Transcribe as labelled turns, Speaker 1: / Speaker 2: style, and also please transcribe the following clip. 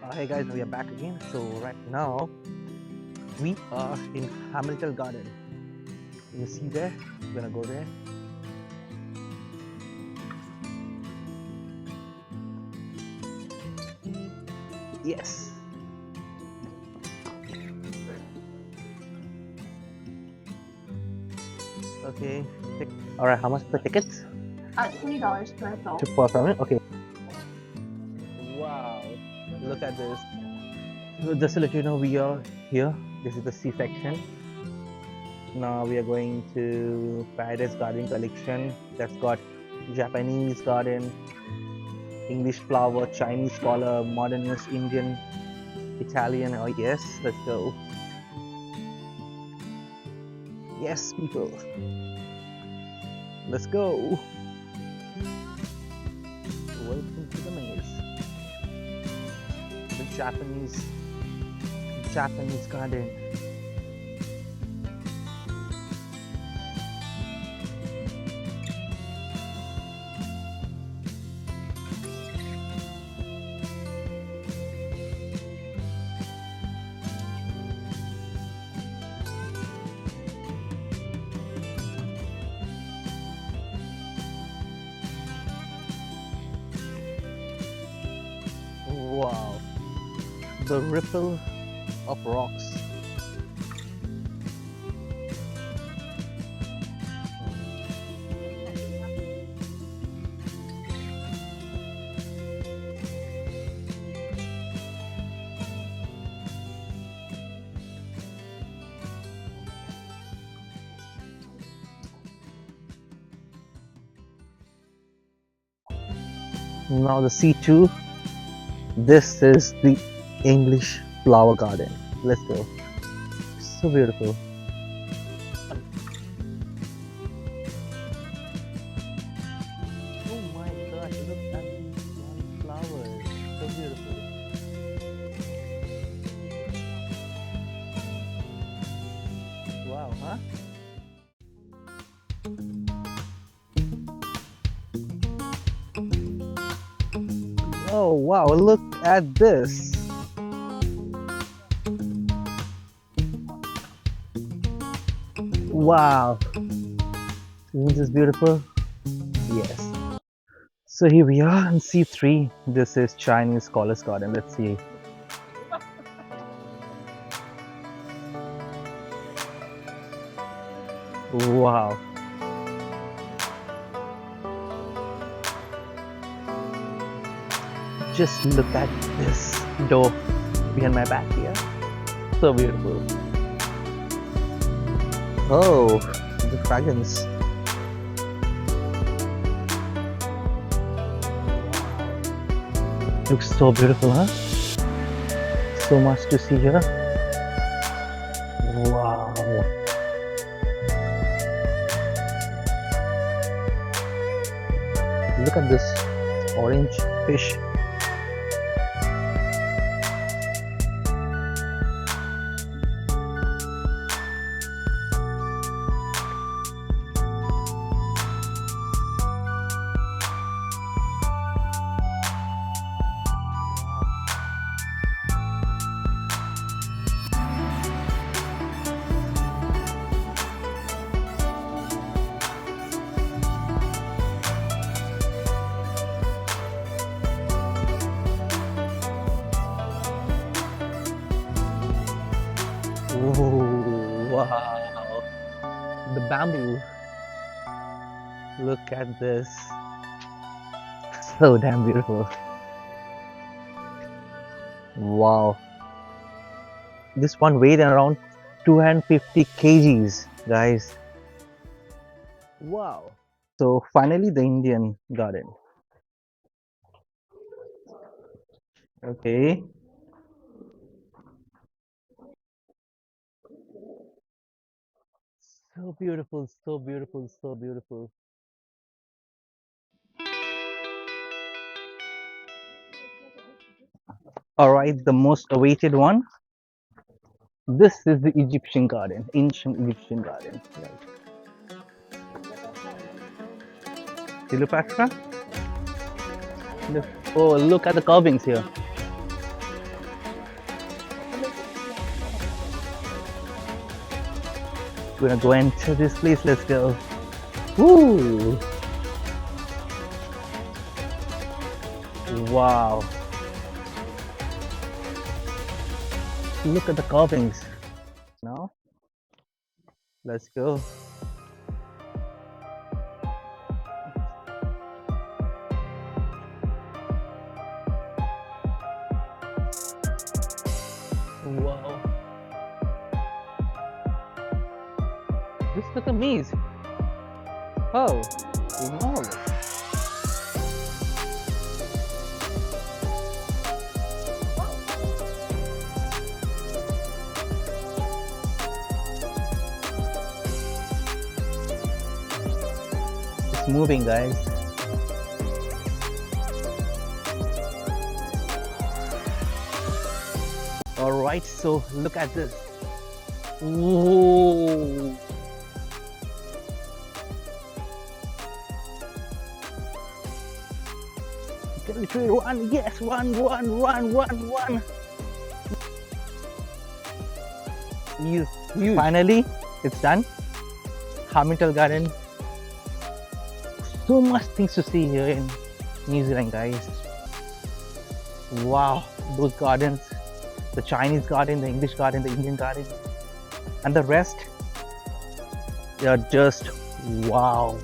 Speaker 1: Hey guys, we are back again. So right now we are in Hamilton Garden. You see there? We're gonna go there. Yes. Okay. All right. How much for tickets?
Speaker 2: $20 per adult.
Speaker 1: Per person. Okay. Wow. Look at this. So just to let you know, we are here. This is the C section. Now we are going to Paradise Garden collection. That's got Japanese garden, English flower, Chinese color, modernist, Indian, Italian. Oh yes, let's go. Yes, people. Let's go. Welcome to the maze. The Japanese garden. Wow. The ripple of rocks. Now the C2. This is the English flower garden. Let's go. So beautiful. Oh my gosh, look at these flowers. So beautiful. Wow, huh? Oh wow, look at this. Wow. Isn't this beautiful? Yes. So here we are in C3. This is Chinese Scholars Garden. Let's see. Wow. Just look at this door behind my back here. So beautiful. Oh, the fragrance. Looks so beautiful, huh? So much to see here. Wow. Look at this orange fish. Oh, wow. The bamboo. Look at this. So damn beautiful. Wow. This one weighed around 250 kgs, guys. Wow. So finally the Indian garden. Okay. So beautiful, so beautiful, so beautiful. All right, the most awaited one. This is the Egyptian garden, ancient Egyptian garden. Cleopatra. Look, oh, look at the carvings here. We're gonna go into this place. Let's go. Woo! Wow! Look at the carvings. Now, let's go. Wow! Just look at me. Oh, wow! It's moving, guys. All right, so look at this. Whoa! Literally run, yes, run. Finally, it's done. Botanical Garden. So much things to see here in New Zealand, guys. Wow, those gardens, the Chinese garden, the English garden, the Indian garden, and the rest, they are just wow.